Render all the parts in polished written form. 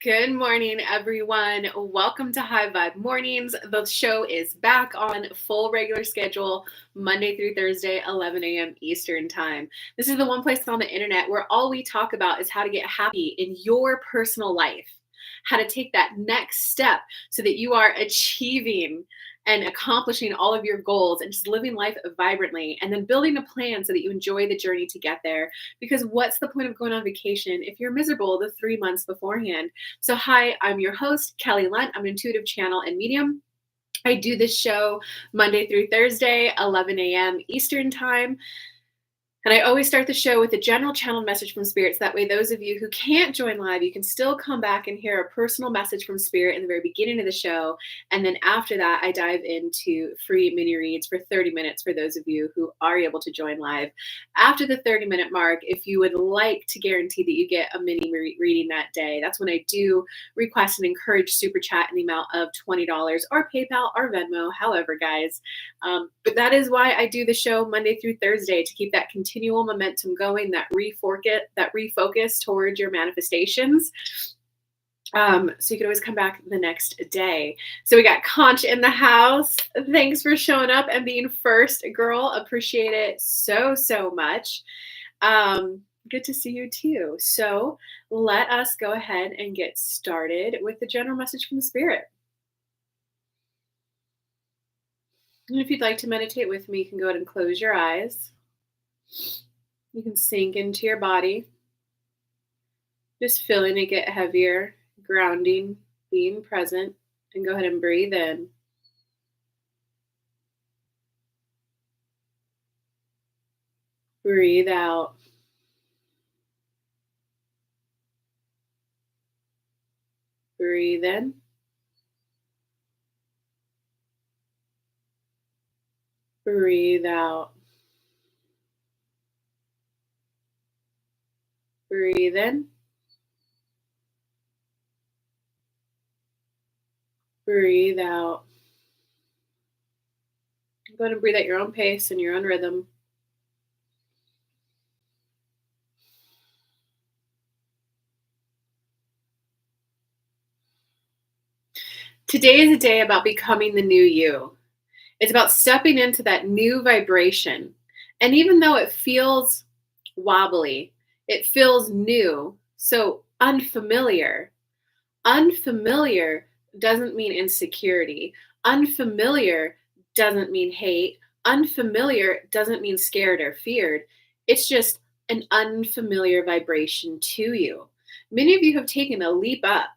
Good morning, everyone. Welcome to High Vibe Mornings. The show is back on full regular schedule, Monday through Thursday, 11 a.m. Eastern Time. This is the one place on the internet where all we talk about is how to get happy in your personal life, how to take that next step so that you are achieving and accomplishing all of your goals and just living life vibrantly, and then building a plan so that you enjoy the journey to get there. Because what's the point of going on vacation if you're miserable the 3 months beforehand? So, hi, I'm your host, Kelly Lunt. I'm an intuitive channel and medium. I do this show Monday through Thursday, 11 a.m. Eastern Time. And I always start the show with a general channeled message from spirits. That way, those of you who can't join live, you can still come back and hear a personal message from spirit in the very beginning of the show. And then after that, I dive into free mini reads for 30 minutes for those of you who are able to join live. After the 30-minute mark, if you would like to guarantee that you get a mini reading that day, that's when I do request and encourage super chat in the amount of $20 or PayPal or Venmo, however, guys. But that is why I do the show Monday through Thursday, to keep that continual momentum going, that refocus towards your manifestations. So you can always come back the next day. So we got Conch in the house. Thanks for showing up and being first, girl. Appreciate it so much. Good to see you too. So let us go ahead and get started with the general message from the spirit. And if you'd like to meditate with me, you can go ahead and close your eyes. You can sink into your body, just feeling it get heavier, grounding, being present, and go ahead and breathe in. Breathe out. Breathe in. Breathe out. Breathe in. Breathe out. Go ahead and breathe at your own pace and your own rhythm. Today is a day about becoming the new you. It's about stepping into that new vibration. And even though it feels wobbly, it feels new, so unfamiliar. Unfamiliar doesn't mean insecurity. Unfamiliar doesn't mean hate. Unfamiliar doesn't mean scared or feared. It's just an unfamiliar vibration to you. Many of you have taken a leap up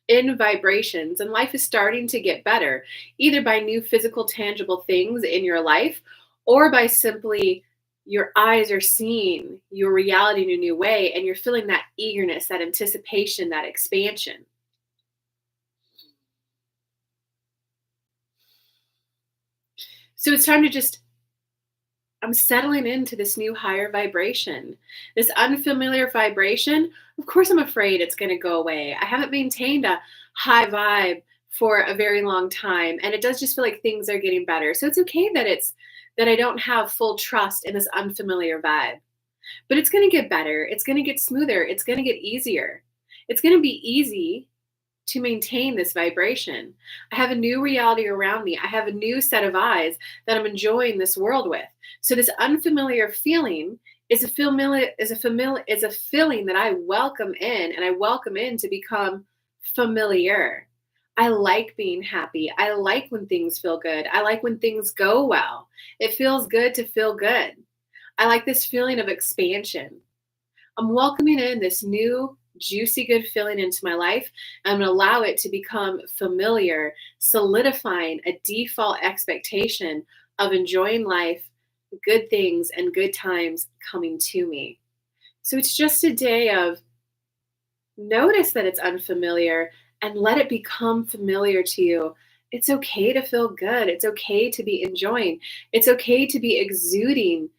in vibrations, and life is starting to get better, either by new physical, tangible things in your life, or by simply your eyes are seeing your reality in a new way, and you're feeling that eagerness, that anticipation, that expansion. So it's time to I'm settling into this new higher vibration, this unfamiliar vibration. Of course, I'm afraid it's going to go away. I haven't maintained a high vibe for a very long time, and it does just feel like things are getting better. So it's okay that I don't have full trust in this unfamiliar vibe, but it's going to get better. It's going to get smoother. It's going to get easier. It's going to be easy to maintain this vibration. I have a new reality around me. I have a new set of eyes that I'm enjoying this world with. So this unfamiliar feeling is a feeling that I welcome in, and I welcome in to become familiar. I like being happy. I like when things feel good. I like when things go well. It feels good to feel good. I like this feeling of expansion. I'm welcoming in this new juicy, good feeling into my life. I'm going to allow it to become familiar, solidifying a default expectation of enjoying life, good things, and good times coming to me. So it's just a day of notice that it's unfamiliar and let it become familiar to you. It's okay to feel good. It's okay to be enjoying. It's okay to be exuding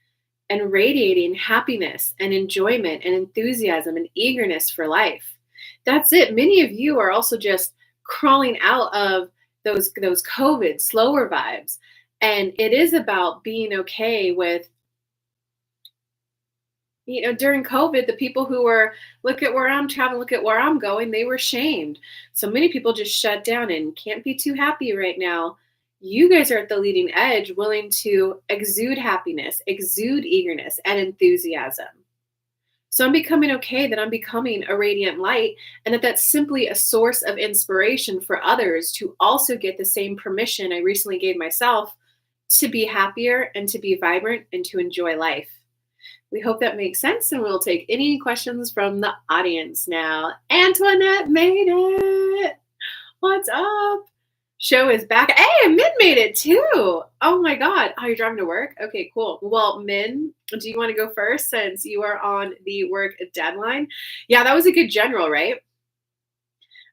and radiating happiness and enjoyment and enthusiasm and eagerness for life. That's it. Many of you are also just crawling out of those COVID slower vibes. And it is about being okay with During COVID, the people who were, look at where I'm traveling, look at where I'm going, they were shamed. So many people just shut down and can't be too happy right now. You guys are at the leading edge, willing to exude happiness, exude eagerness, and enthusiasm. So I'm becoming okay that I'm becoming a radiant light, and that's simply a source of inspiration for others to also get the same permission I recently gave myself to be happier and to be vibrant and to enjoy life. We hope that makes sense, and we'll take any questions from the audience now. Antoinette made it. What's up? Show is back. Hey, Min made it too. Oh my God. Oh, you're driving to work? Okay, cool. Well, Min, do you want to go first since you are on the work deadline? Yeah, that was a good general, right?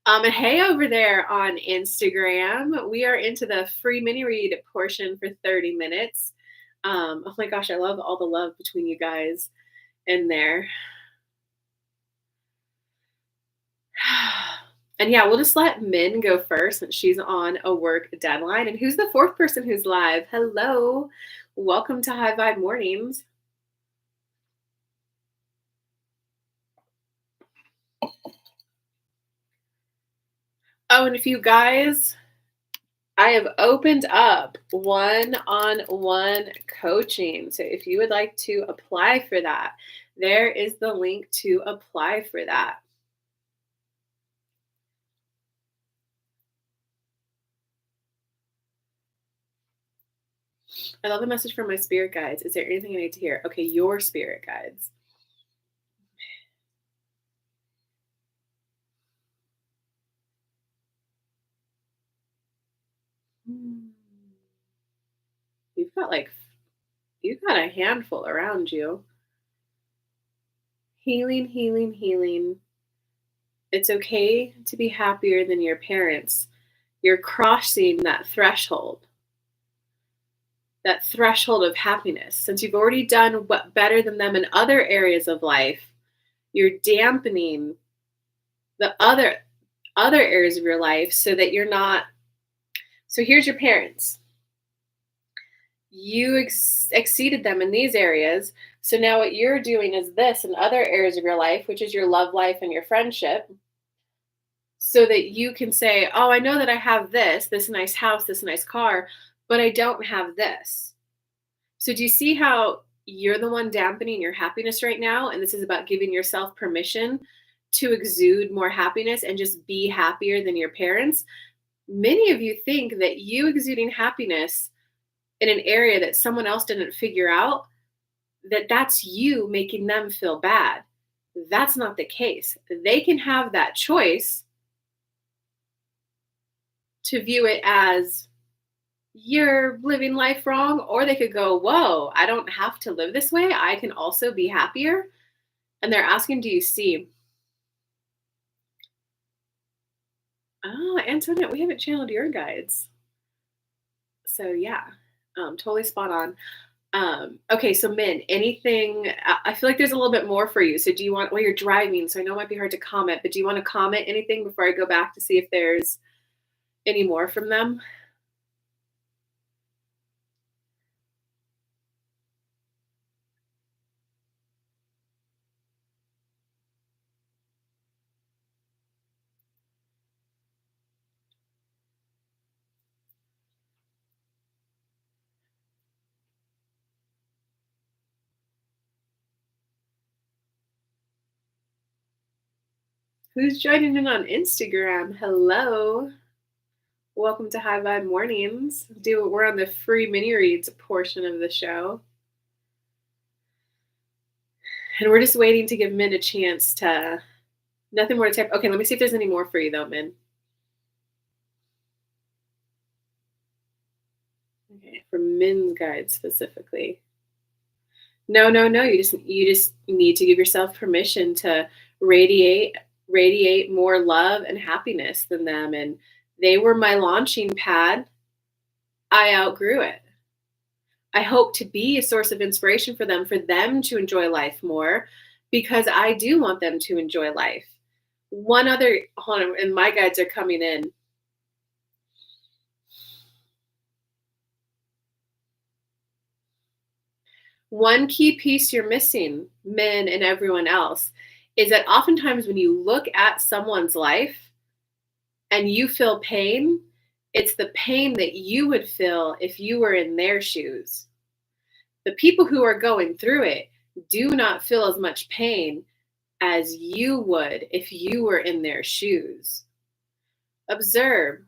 And hey, over there on Instagram, we are into the free mini read portion for 30 minutes. Oh my gosh, I love all the love between you guys in there. And yeah, we'll just let Min go first since she's on a work deadline. And who's the fourth person who's live? Hello. Welcome to High Vibe Mornings. Oh, and if you guys, I have opened up one-on-one coaching. So if you would like to apply for that, there is the link to apply for that. I love the message from my spirit guides. Is there anything I need to hear? Okay, your spirit guides. You've got a handful around you. Healing, healing, healing. It's okay to be happier than your parents. You're crossing that threshold of happiness. Since you've already done what better than them in other areas of life, you're dampening the other areas of your life so that you're not. So here's your parents. You exceeded them in these areas. So now what you're doing is this in other areas of your life, which is your love life and your friendship, so that you can say, oh, I know that I have this nice house, this nice car, but I don't have this. So do you see how you're the one dampening your happiness right now? And this is about giving yourself permission to exude more happiness and just be happier than your parents. Many of you think that you exuding happiness in an area that someone else didn't figure out, that's you making them feel bad. That's not the case. They can have that choice to view it as you're living life wrong, or they could go, whoa, I don't have to live this way. I can also be happier. And they're asking, do you see? Oh, Antoinette, we haven't channeled your guides. So yeah, totally spot on. Okay, so Min, anything, I feel like there's a little bit more for you. So do you want, well, you're driving, so I know it might be hard to comment, but do you want to comment anything before I go back to see if there's any more from them? Who's joining in on Instagram? Hello. Welcome to High Vibe Mornings. We're on the free mini reads portion of the show. And we're just waiting to give Min a chance to, nothing more to type. Okay, let me see if there's any more for you though, Min. Okay, for Min's guide specifically. No. You just need to give yourself permission to radiate more love and happiness than them. And they were my launching pad. I outgrew it. I hope to be a source of inspiration for them to enjoy life more, because I do want them to enjoy life. One other, hold on, and my guides are coming in. One key piece you're missing men and everyone else, is that oftentimes when you look at someone's life and you feel pain, it's the pain that you would feel if you were in their shoes. The people who are going through it do not feel as much pain as you would if you were in their shoes. Observe.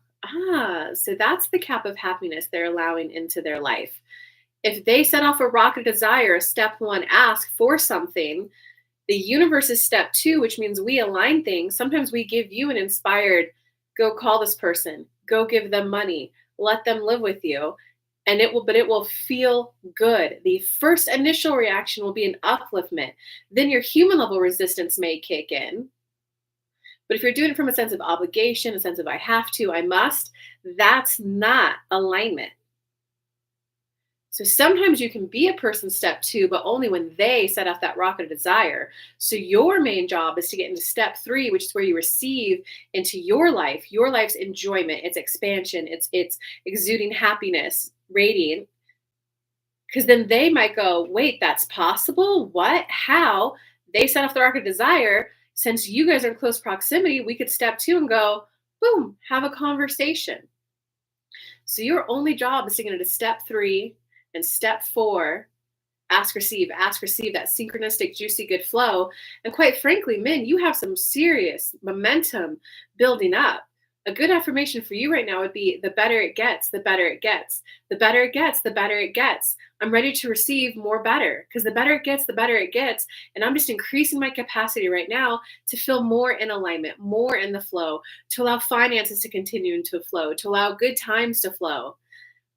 So that's the cap of happiness they're allowing into their life. If they set off a rocket of desire, step one, ask for something, the universe is step two, which means we align things. Sometimes we give you an inspired, go call this person, go give them money, let them live with you. And it will feel good. The first initial reaction will be an upliftment. Then your human level resistance may kick in. But if you're doing it from a sense of obligation, a sense of I have to, I must, that's not alignment. So sometimes you can be a person step two, but only when they set off that rocket of desire. So your main job is to get into step three, which is where you receive into your life's enjoyment, its expansion, its exuding happiness, radiant. Because then they might go, wait, that's possible? What? How? They set off the rocket of desire. Since you guys are in close proximity, we could step two and go, boom, have a conversation. So your only job is to get into step three and step four, ask, receive, that synchronistic, juicy, good flow. And quite frankly, men, you have some serious momentum building up. A good affirmation for you right now would be the better it gets, the better it gets. The better it gets, the better it gets. I'm ready to receive more better because the better it gets, the better it gets. And I'm just increasing my capacity right now to feel more in alignment, more in the flow, to allow finances to continue to flow, to allow good times to flow.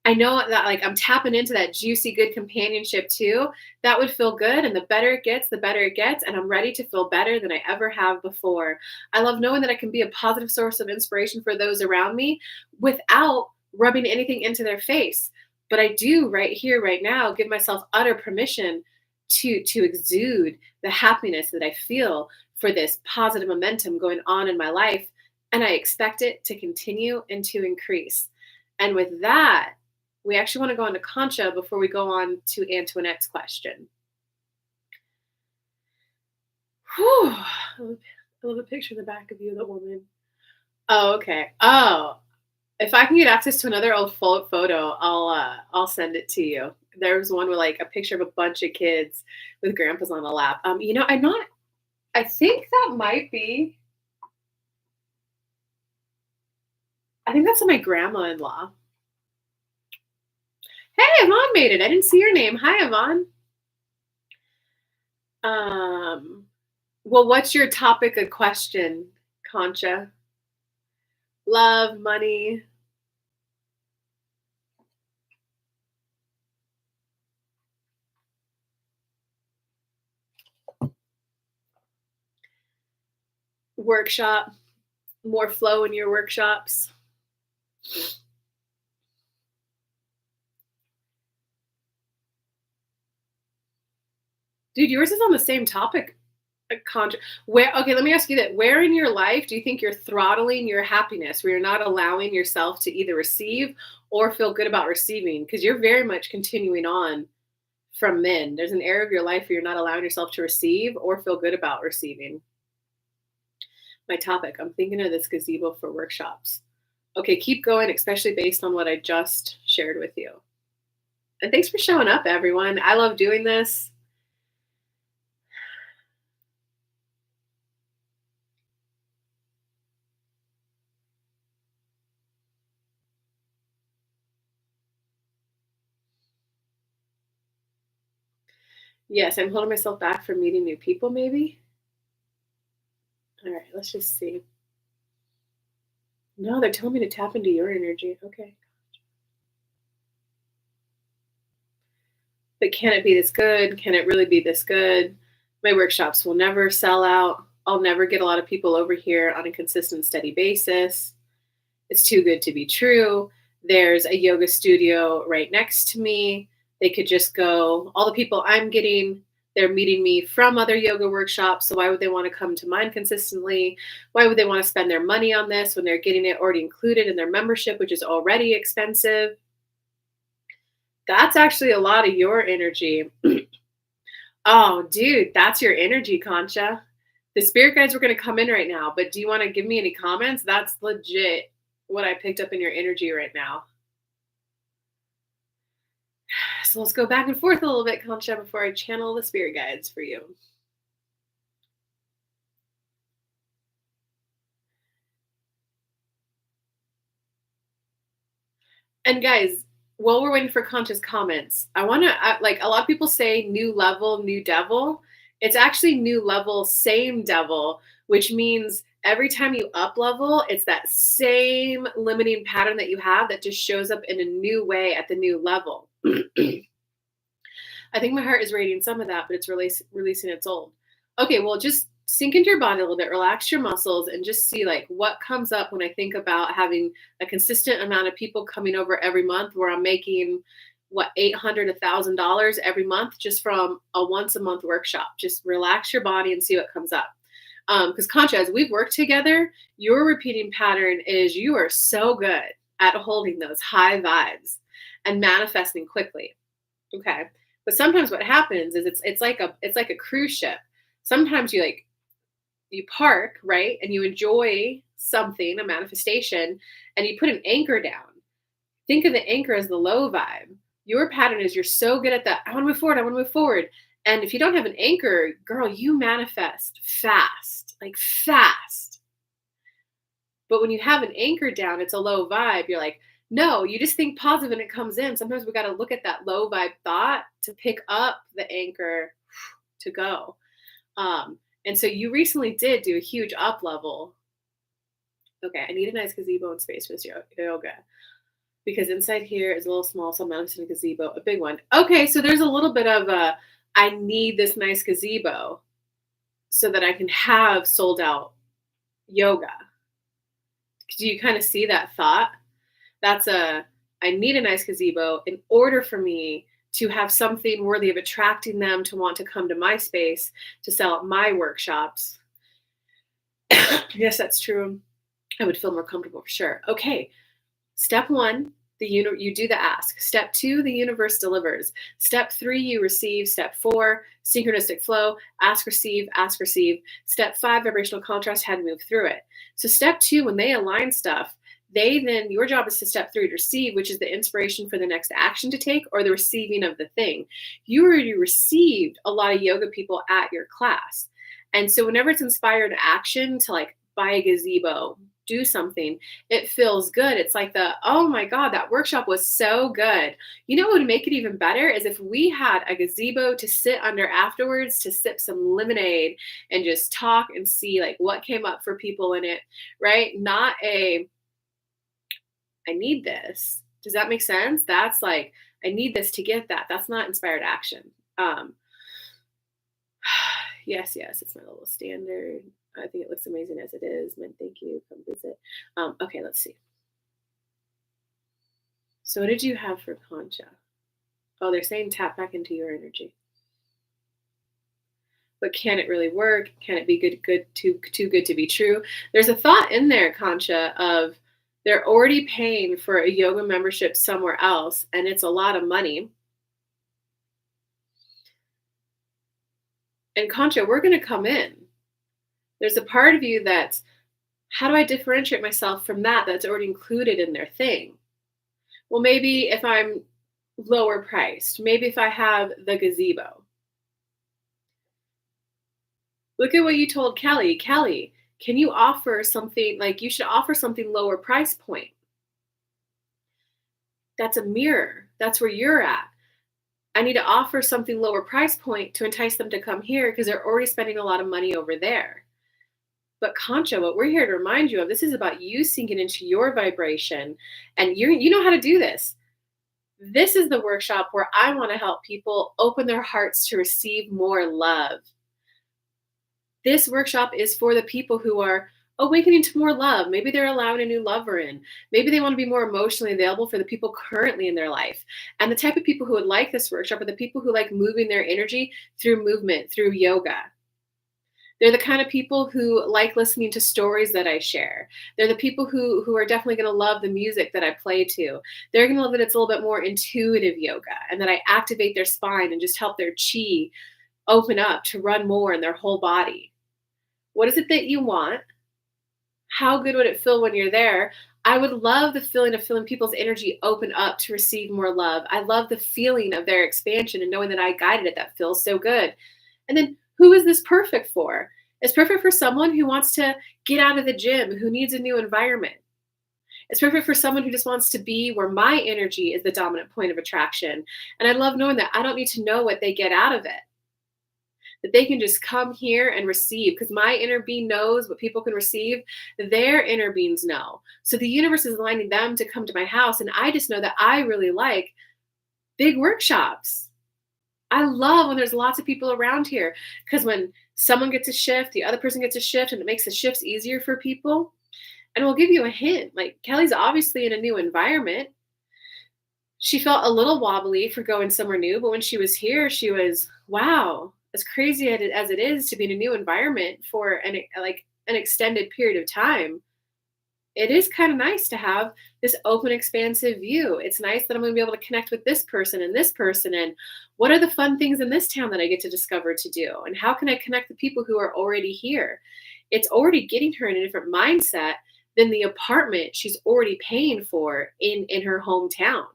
I know that like I'm tapping into that juicy, good companionship too. That would feel good. And the better it gets, the better it gets. And I'm ready to feel better than I ever have before. I love knowing that I can be a positive source of inspiration for those around me without rubbing anything into their face. But I do right here, right now, give myself utter permission to exude the happiness that I feel for this positive momentum going on in my life. And I expect it to continue and to increase. And with that, we actually want to go on to Concha before we go on to Antoinette's question. Whew. I love a picture in the back of you, the woman. Oh, okay. Oh, if I can get access to another old photo, I'll send it to you. There was one with like a picture of a bunch of kids with grandpas on the lap. I think that might be. I think that's my grandma-in-law. Hey, Yvonne made it. I didn't see your name. Hi, Yvonne. Well, what's your topic of question, Concha? Love, money. Workshop. More flow in your workshops. Dude, yours is on the same topic. Okay, let me ask you that. Where in your life do you think you're throttling your happiness, where you're not allowing yourself to either receive or feel good about receiving? Because you're very much continuing on from men. There's an area of your life where you're not allowing yourself to receive or feel good about receiving. My topic, I'm thinking of this gazebo for workshops. Okay, keep going, especially based on what I just shared with you. And thanks for showing up, everyone. I love doing this. Yes, I'm holding myself back from meeting new people, maybe. All right, let's just see. No, they're telling me to tap into your energy. Okay. But can it be this good? Can it really be this good? My workshops will never sell out. I'll never get a lot of people over here on a consistent, steady basis. It's too good to be true. There's a yoga studio right next to me. They could just go. All the people I'm getting, they're meeting me from other yoga workshops. So why would they want to come to mine consistently? Why would they want to spend their money on this when they're getting it already included in their membership, which is already expensive? That's actually a lot of your energy. Oh, dude, that's your energy, Concha. The spirit guides were going to come in right now, but do you want to give me any comments? That's legit what I picked up in your energy right now. So let's go back and forth a little bit, Concha, before I channel the spirit guides for you. And guys, while we're waiting for Concha's comments, I want to like a lot of people say new level, new devil. It's actually new level, same devil, which means every time you up level, it's that same limiting pattern that you have that just shows up in a new way at the new level. I think my heart is radiating some of that, but it's releasing its old. Okay, well, just sink into your body a little bit, relax your muscles, and just see like what comes up when I think about having a consistent amount of people coming over every month, where I'm making what $800, $1,000 every month just from a once a month workshop. Just relax your body and see what comes up. Because Concha, as we've worked together, your repeating pattern is you are so good at holding those high vibes and manifesting quickly. Okay. But sometimes what happens is it's like a cruise ship. Sometimes you park, right? And you enjoy something, a manifestation, and you put an anchor down. Think of the anchor as the low vibe. Your pattern is you're so good at that. I want to move forward. I want to move forward. And if you don't have an anchor, girl, you manifest fast, like fast. But when you have an anchor down, it's a low vibe. You're like, no, you just think positive and it comes in. Sometimes we got to look at that low vibe thought to pick up the anchor to go. And so you recently did do a huge up level. Okay, I need a nice gazebo and space for this yoga because inside here is a little small, so I'm manifesting a gazebo, a big one. Okay, so there's a little bit of I need this nice gazebo so that I can have sold out yoga. Do you kind of see that thought? I need a nice gazebo in order for me to have something worthy of attracting them to want to come to my space to sell at my workshops. Yes, that's true. I would feel more comfortable for sure. Okay. Step 1, you do the ask. Step 2, the universe delivers. Step 3, you receive. Step 4, synchronistic flow, ask, receive, ask, receive. Step 5, vibrational contrast, how to move through it. So step 2, when they align stuff, your job is to step 3 to receive, which is the inspiration for the next action to take or the receiving of the thing. You already received a lot of yoga people at your class. And so whenever it's inspired action to like buy a gazebo, do something, it feels good. It's like oh my God, that workshop was so good. You know what would make it even better is if we had a gazebo to sit under afterwards to sip some lemonade and just talk and see like what came up for people in it, right? Not I need this. Does that make sense? That's like, I need this to get that. That's not inspired action. Yes, it's my little standard. I think it looks amazing as it is. Man, thank you. Come visit. Okay, let's see. So what did you have for Concha? Oh, they're saying tap back into your energy. But can it really work? Can it be too good to be true? There's a thought in there, Concha, of they're already paying for a yoga membership somewhere else, and it's a lot of money. And Concha, we're going to come in. There's a part of you that's, how do I differentiate myself from that's already included in their thing? Well, maybe if I'm lower priced, maybe if I have the gazebo. Look at what you told Kelly. Kelly, can you offer something, like you should offer something lower price point? That's a mirror. That's where you're at. I need to offer something lower price point to entice them to come here because they're already spending a lot of money over there. But Concha, what we're here to remind you of, this is about you sinking into your vibration, and you know how to do this. This is the workshop where I want to help people open their hearts to receive more love. This workshop is for the people who are awakening to more love. Maybe they're allowing a new lover in. Maybe they want to be more emotionally available for the people currently in their life. And the type of people who would like this workshop are the people who like moving their energy through movement, through yoga. They're the kind of people who like listening to stories that I share. They're the people who are definitely going to love the music that I play to. They're going to love that it's a little bit more intuitive yoga and that I activate their spine and just help their chi open up to run more in their whole body. What is it that you want? How good would it feel when you're there? I would love the feeling of feeling people's energy open up to receive more love. I love the feeling of their expansion and knowing that I guided it. That feels so good. And then who is this perfect for? It's perfect for someone who wants to get out of the gym, who needs a new environment. It's perfect for someone who just wants to be where my energy is the dominant point of attraction. And I love knowing that I don't need to know what they get out of it, that they can just come here and receive, because my inner being knows what people can receive. Their inner beings know. So the universe is aligning them to come to my house. And I just know that I really like big workshops. I love when there's lots of people around here, because when someone gets a shift, the other person gets a shift, and it makes the shifts easier for people. And we'll give you a hint. Like, Kelly's obviously in a new environment. She felt a little wobbly for going somewhere new, but when she was here, she was, wow, as crazy as it is to be in a new environment for an extended period of time. It is kind of nice to have this open, expansive view. It's nice that I'm going to be able to connect with this person, and what are the fun things in this town that I get to discover to do? And how can I connect with people who are already here? It's already getting her in a different mindset than the apartment she's already paying for in her hometown.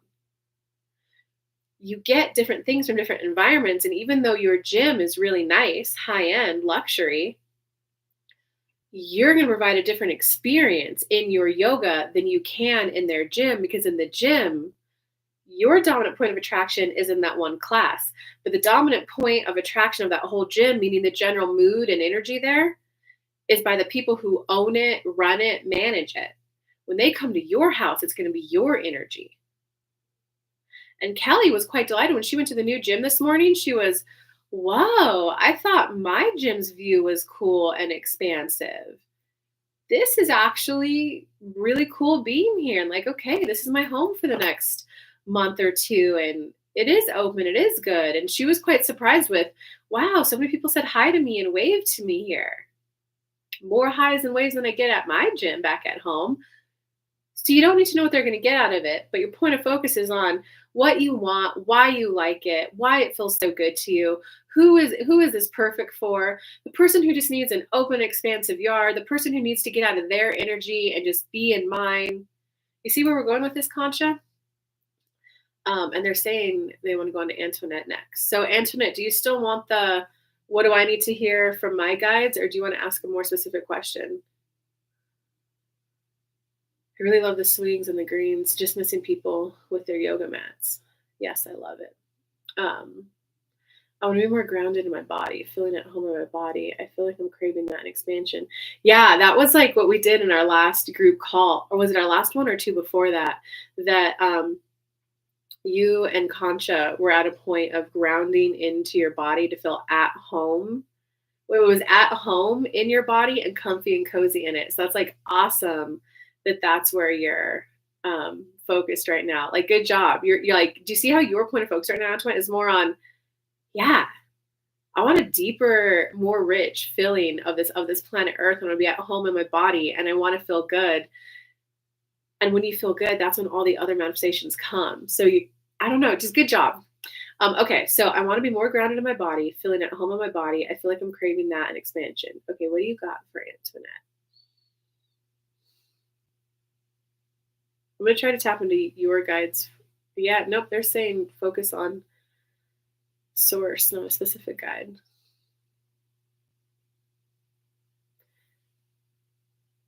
You get different things from different environments. And even though your gym is really nice, high end, luxury, you're going to provide a different experience in your yoga than you can in their gym, because in the gym, your dominant point of attraction is in that one class. But the dominant point of attraction of that whole gym, meaning the general mood and energy there, is by the people who own it, run it, manage it. When they come to your house, it's going to be your energy. And Kelly was quite delighted when she went to the new gym this morning. She was, whoa, I thought my gym's view was cool and expansive. This is actually really cool being here. And like, okay, this is my home for the next month or two. And it is open, it is good. And she was quite surprised with, wow, so many people said hi to me and waved to me here. More highs and waves than I get at my gym back at home. So you don't need to know what they're going to get out of it, but your point of focus is on what you want, why you like it, why it feels so good to you. Who is this perfect for? The person who just needs an open, expansive yard, the person who needs to get out of their energy and just be in mine. You see where we're going with this, Concha? And they're saying they want to go on to Antoinette next. So Antoinette, do you still want the what do I need to hear from my guides, or do you want to ask a more specific question? I really love the swings and the greens, just missing people with their yoga mats. Yes, I love it. I want to be more grounded in my body, feeling at home in my body. I feel like I'm craving that in expansion. Yeah, that was like what we did in our last group call, or was it our last one or two before that? That you and Concha were at a point of grounding into your body to feel at home. It was at home in your body and comfy and cozy in it. So that's like awesome that that's where you're focused right now. Like, good job. You're like, do you see how your point of focus right now, Antoine, is more on, yeah, I want a deeper, more rich feeling of this planet Earth. I want to be at home in my body, and I want to feel good. And when you feel good, that's when all the other manifestations come. So I don't know, just good job. Okay, so I want to be more grounded in my body, feeling at home in my body. I feel like I'm craving that and expansion. Okay, what do you got for Antoinette? I'm going to try to tap into your guides. Yeah, nope, they're saying focus on source, not a specific guide.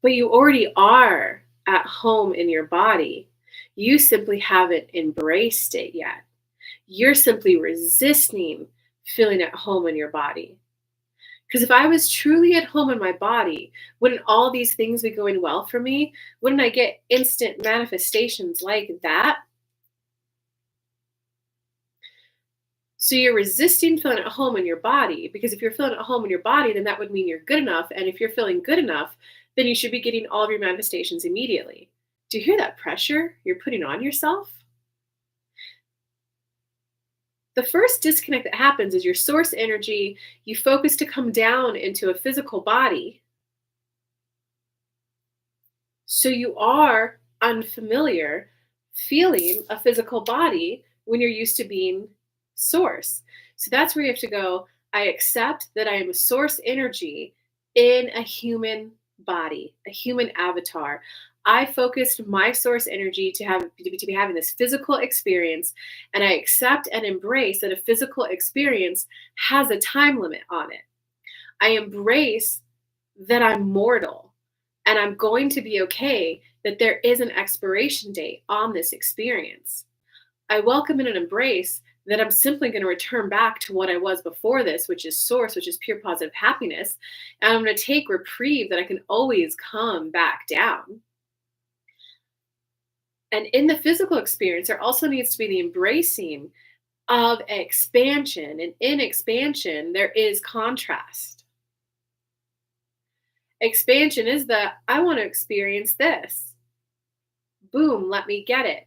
But you already are at home in your body. You simply haven't embraced it yet. You're simply resisting feeling at home in your body. Because if I was truly at home in my body, wouldn't all these things be going well for me? Wouldn't I get instant manifestations like that? So you're resisting feeling at home in your body, because if you're feeling at home in your body, then that would mean you're good enough. And if you're feeling good enough, then you should be getting all of your manifestations immediately. Do you hear that pressure you're putting on yourself? The first disconnect that happens is your source energy, you focus to come down into a physical body. So you are unfamiliar feeling a physical body when you're used to being source. So that's where you have to go, I accept that I am a source energy in a human body, a human avatar. I focused my source energy to be having this physical experience, and I accept and embrace that a physical experience has a time limit on it. I embrace that I'm mortal and I'm going to be okay that there is an expiration date on this experience. I welcome and embrace that I'm simply going to return back to what I was before this, which is source, which is pure positive happiness. And I'm going to take reprieve that I can always come back down. And in the physical experience, there also needs to be the embracing of expansion. And in expansion, there is contrast. Expansion is the I want to experience this. Boom, let me get it.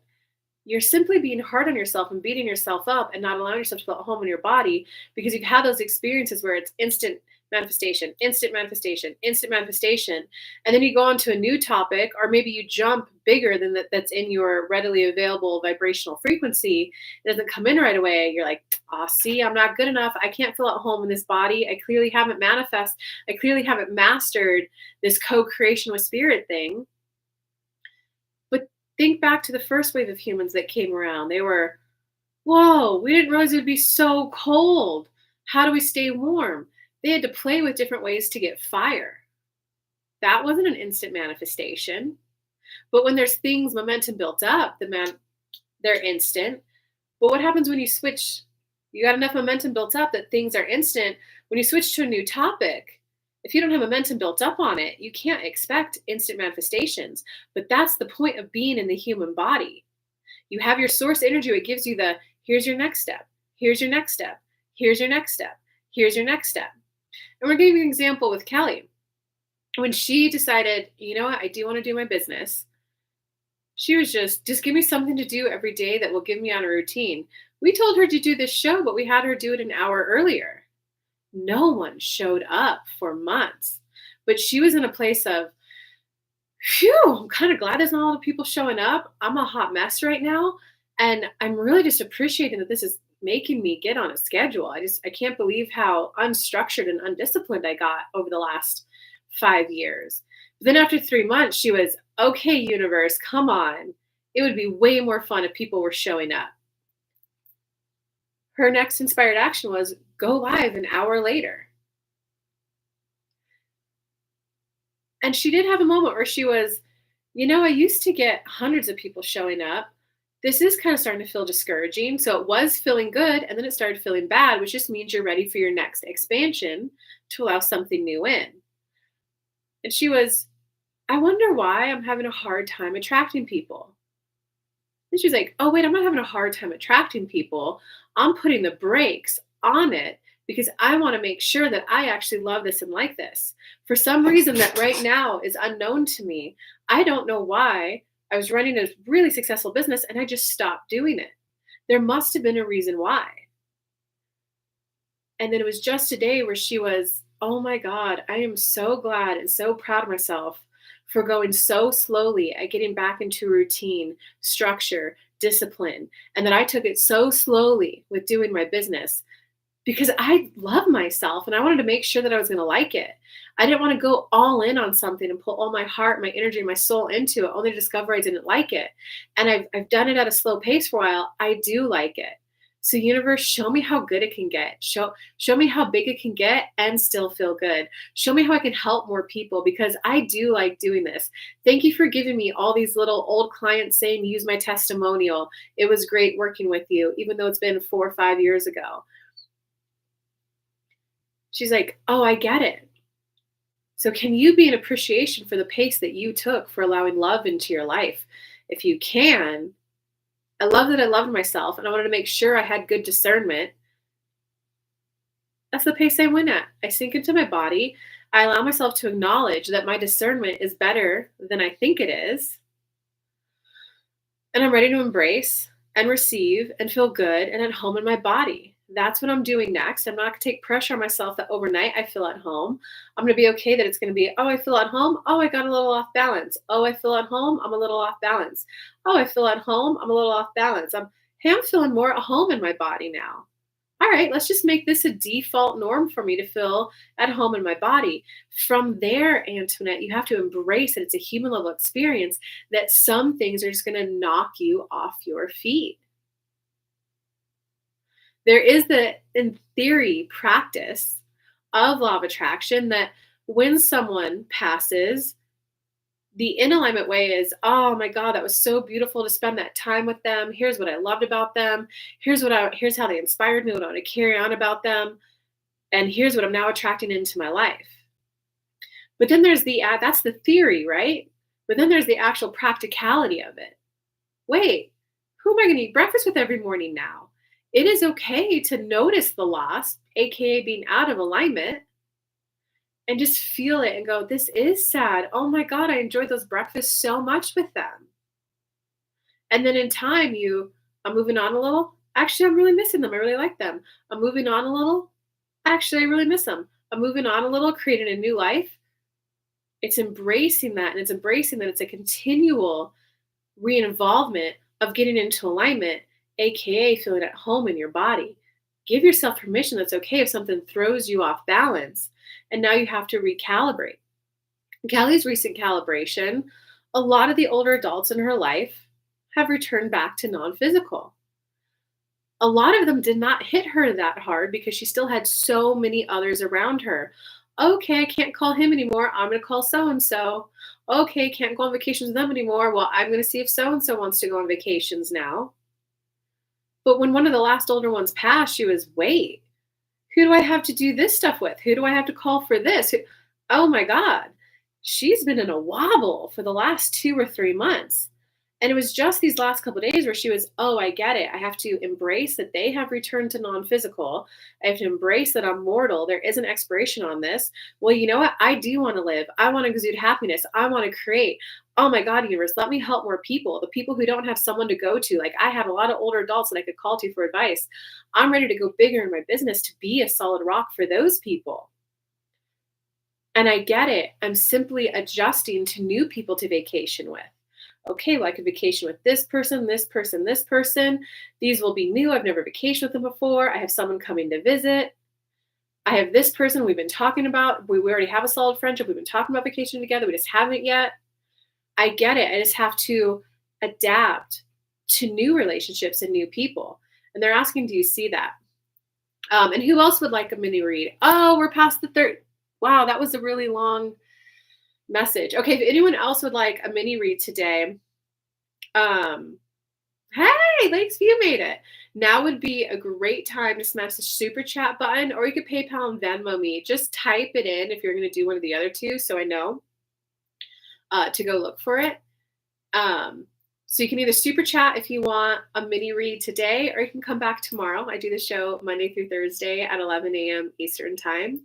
You're simply being hard on yourself and beating yourself up and not allowing yourself to feel at home in your body because you've had those experiences where it's instant manifestation, instant manifestation, instant manifestation. And then you go on to a new topic, or maybe you jump bigger than that's in your readily available vibrational frequency. It doesn't come in right away. You're like, oh, see, I'm not good enough. I can't feel at home in this body. I clearly haven't I clearly haven't mastered this co-creation with spirit thing. But think back to the first wave of humans that came around. They were, whoa, we didn't realize it would be so cold. How do we stay warm? They had to play with different ways to get fire. That wasn't an instant manifestation. But when there's things, momentum built up, they're instant. But what happens when you switch? You got enough momentum built up that things are instant. When you switch to a new topic, if you don't have momentum built up on it, you can't expect instant manifestations. But that's the point of being in the human body. You have your source energy. It gives you here's your next step. Here's your next step. Here's your next step. Here's your next step. And we're giving you an example with Kelly. When she decided, you know what, I do want to do my business. She was just give me something to do every day that will give me on a routine. We told her to do this show, but we had her do it an hour earlier. No one showed up for months. But she was in a place of, phew, I'm kind of glad there's not a lot of people showing up. I'm a hot mess right now. And I'm really just appreciating that this is making me get on a schedule. I can't believe how unstructured and undisciplined I got over the last 5 years. But then after 3 months, she was, okay, universe, come on. It would be way more fun if people were showing up. Her next inspired action was go live an hour later. And she did have a moment where she was, I used to get hundreds of people showing up. This is kind of starting to feel discouraging. So it was feeling good, and then it started feeling bad, which just means you're ready for your next expansion to allow something new in. And she was, I wonder why I'm having a hard time attracting people. And she's like, oh, wait, I'm not having a hard time attracting people. I'm putting the brakes on it because I want to make sure that I actually love this and like this. For some reason that right now is unknown to me, I don't know why. I was running a really successful business and I just stopped doing it. There must have been a reason why. And then it was just a day where she was, oh my God, I am so glad and so proud of myself for going so slowly at getting back into routine, structure, discipline, and that I took it so slowly with doing my business because I love myself and I wanted to make sure that I was going to like it. I didn't want to go all in on something and put all my heart, my energy, my soul into it, only to discover I didn't like it. And I've done it at a slow pace for a while. I do like it. So universe, show me how good it can get. Show me how big it can get and still feel good. Show me how I can help more people because I do like doing this. Thank you for giving me all these little old clients saying, use my testimonial. It was great working with you, even though it's been 4 or 5 years ago. She's like, oh, I get it. So can you be an appreciation for the pace that you took for allowing love into your life? If you can, I love that I loved myself and I wanted to make sure I had good discernment. That's the pace I went at. I sink into my body. I allow myself to acknowledge that my discernment is better than I think it is. And I'm ready to embrace and receive and feel good and at home in my body. That's what I'm doing next. I'm not going to take pressure on myself that overnight I feel at home. I'm going to be okay that it's going to be, oh, I feel at home. Oh, I got a little off balance. Oh, I feel at home. I'm a little off balance. Oh, I feel at home. I'm a little off balance. I'm feeling more at home in my body now. All right, let's just make this a default norm for me to feel at home in my body. From there, Antoinette, you have to embrace that it's a human level experience, that some things are just going to knock you off your feet. There is the, in theory, practice of law of attraction that when someone passes, the in alignment way is, oh my God, that was so beautiful to spend that time with them. Here's what I loved about them. Here's how they inspired me, what I want to carry on about them. And here's what I'm now attracting into my life. But then there's that's the theory, right? But then there's the actual practicality of it. Wait, who am I going to eat breakfast with every morning now? It is okay to notice the loss, AKA being out of alignment, and just feel it and go, this is sad. Oh my God, I enjoyed those breakfasts so much with them. And then in time, I'm moving on a little. Actually, I'm really missing them. I really like them. I'm moving on a little. Actually, I really miss them. I'm moving on a little, creating a new life. It's embracing that. And it's embracing that it's a continual re-involvement of getting into alignment, AKA feeling at home in your body. Give yourself permission that's okay if something throws you off balance. And now you have to recalibrate. Callie's recent calibration, a lot of the older adults in her life have returned back to non-physical. A lot of them did not hit her that hard because she still had so many others around her. Okay, I can't call him anymore. I'm going to call so-and-so. Okay, can't go on vacations with them anymore. Well, I'm going to see if so-and-so wants to go on vacations now. But when one of the last older ones passed, she was, wait, who do I have to do this stuff with? Who do I have to call for this? Oh my God. She's been in a wobble for the last 2 or 3 months. And it was just these last couple of days where she was, oh, I get it. I have to embrace that they have returned to non-physical. I have to embrace that I'm mortal. There is an expiration on this. Well, you know what? I do want to live. I want to exude happiness. I want to create. Oh my God, universe, let me help more people. The people who don't have someone to go to. Like I have a lot of older adults that I could call to for advice. I'm ready to go bigger in my business to be a solid rock for those people. And I get it. I'm simply adjusting to new people to vacation with. Okay, well, I could vacation with this person, this person, this person. These will be new. I've never vacationed with them before. I have someone coming to visit. I have this person we've been talking about. We already have a solid friendship. We've been talking about vacation together. We just haven't yet. I get it. I just have to adapt to new relationships and new people. And they're asking, do you see that? And who else would like a mini read? Oh, we're past the third. Wow, that was a really long message. Okay, if anyone else would like a mini read today, hey, Lakesview made it. Now would be a great time to smash the super chat button, or you could PayPal and Venmo me. Just type it in if you're going to do one of the other two, so I know to go look for it. So you can either super chat if you want a mini read today, or you can come back tomorrow. I do the show Monday through Thursday at 11 a.m. Eastern time,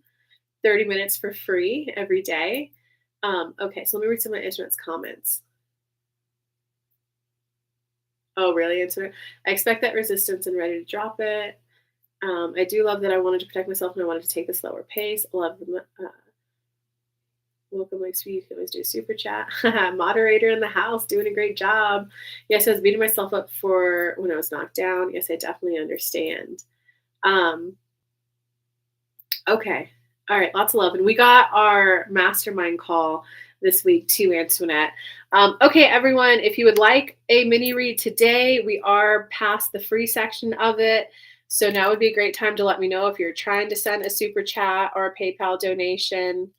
30 minutes for free every day. Okay, so let me read some of my internet's comments. Oh, really? I expect that resistance and ready to drop it. I do love that I wanted to protect myself and I wanted to take the slower pace. I love the welcome, Lakesview. You can always do a super chat. Moderator in the house, doing a great job. Yes, I was beating myself up for when I was knocked down. Yes, I definitely understand. Okay. All right, lots of love. And we got our mastermind call this week too, Antoinette. Okay, everyone, if you would like a mini read today, we are past the free section of it. So now would be a great time to let me know if you're trying to send a super chat or a PayPal donation.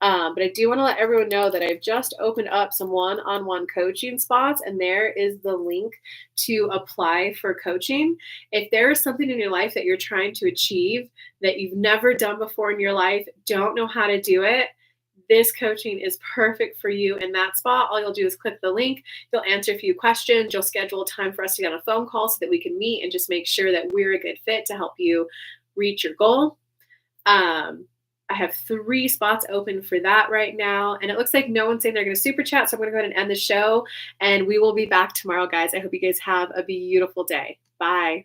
But I do want to let everyone know that I've just opened up some one-on-one coaching spots, and there is the link to apply for coaching. If there is something in your life that you're trying to achieve that you've never done before in your life, don't know how to do it, this coaching is perfect for you in that spot. All you'll do is click the link. You'll answer a few questions. You'll schedule a time for us to get on a phone call so that we can meet and just make sure that we're a good fit to help you reach your goal. I have 3 spots open for that right now. And it looks like no one's saying they're going to super chat. So I'm going to go ahead and end the show. And we will be back tomorrow, guys. I hope you guys have a beautiful day. Bye.